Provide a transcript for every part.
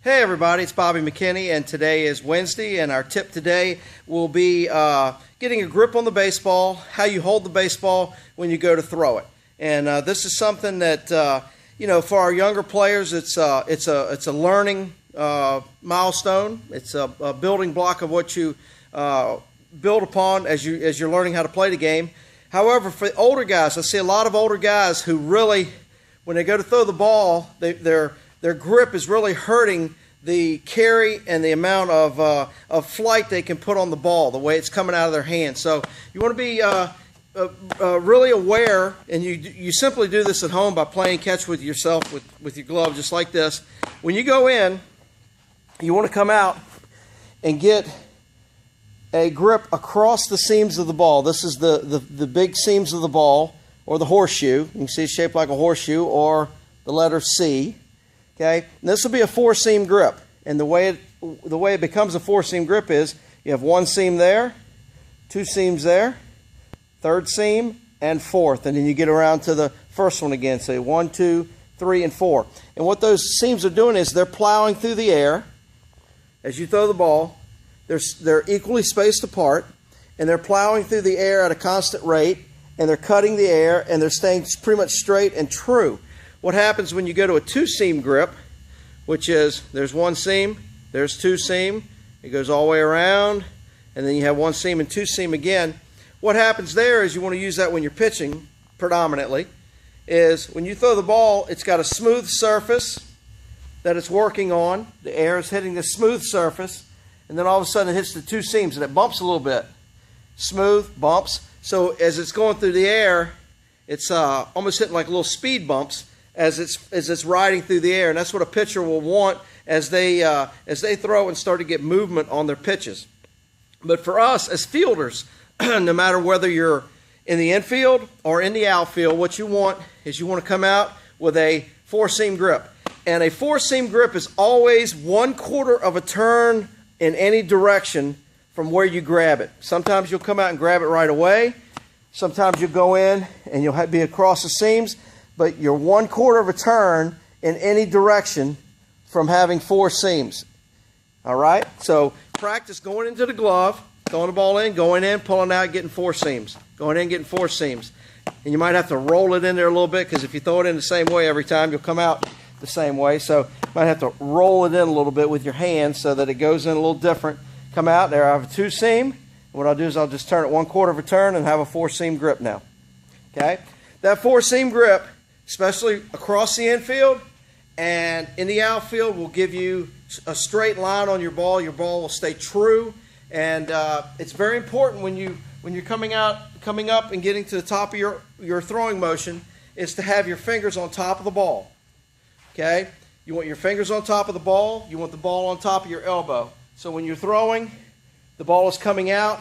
Hey everybody, it's Bobby McKinney, and today is Wednesday, and our tip today will be getting a grip on the baseball, how you hold the baseball when you go to throw it. And this is something that for our younger players, it's a learning milestone. It's a building block of what you build upon as you're learning how to play the game. However, for older guys, I see a lot of older guys who really, when they go to throw the ball, their grip is really hurting the carry and the amount of flight they can put on the ball, the way it's coming out of their hands. So you want to be really aware, and you simply do this at home by playing catch with yourself with your glove, just like this. When you go in, you want to come out and get a grip across the seams of the ball. This is the big seams of the ball, or the horseshoe. You can see it's shaped like a horseshoe, or the letter C. Okay, and this will be a four-seam grip, and the way it becomes a four-seam grip is you have one seam there, two seams there, third seam, and fourth, and then you get around to the first one again. So 1, 2, 3, and 4. And what those seams are doing is they're plowing through the air as you throw the ball. They're equally spaced apart, and they're plowing through the air at a constant rate, and they're cutting the air, and they're staying pretty much straight and true. What happens when you go to a two-seam grip, which is there's one seam, there's two seam, it goes all the way around, and then you have one seam and two seam again. What happens there is you want to use that when you're pitching predominantly, is when you throw the ball, it's got a smooth surface that it's working on. The air is hitting the smooth surface, and then all of a sudden it hits the two seams, and it bumps a little bit. Smooth, bumps. So as it's going through the air, it's almost hitting like little speed bumps as it's riding through the air, and that's what a pitcher will want as they throw and start to get movement on their pitches. But for us as fielders, no matter whether you're in the infield or in the outfield, what you want is you want to come out with a four-seam grip. And a four-seam grip is always 1/4 of a turn in any direction from where you grab it. Sometimes you'll come out and grab it right away. Sometimes you'll go in and you'll be across the seams, but you're 1/4 of a turn in any direction from having four seams. All right? So practice going into the glove, throwing the ball in, going in, pulling out, getting four seams. Going in, getting four seams. And you might have to roll it in there a little bit, because if you throw it in the same way every time, you'll come out the same way. So you might have to roll it in a little bit with your hands so that it goes in a little different. Come out there, I have a two seam. What I'll do is I'll just turn it 1/4 of a turn and have a four-seam grip now. Okay? That four-seam grip, especially across the infield and in the outfield, will give you a straight line on your ball. Your ball will stay true, and it's very important when you're coming up and getting to the top of your throwing motion, is to have your fingers on top of the ball. Okay? You want your fingers on top of the ball. You want the ball on top of your elbow. So when you're throwing, the ball is coming out,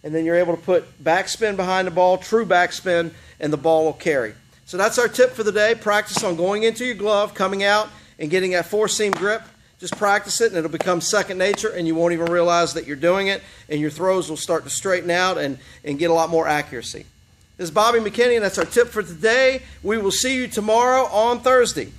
and then you're able to put backspin behind the ball, true backspin, and the ball will carry. So that's our tip for the day. Practice on going into your glove, coming out, and getting that four-seam grip. Just practice it, and it'll become second nature, and you won't even realize that you're doing it, and your throws will start to straighten out and get a lot more accuracy. This is Bobby McKinney, and that's our tip for today. We will see you tomorrow on Thursday.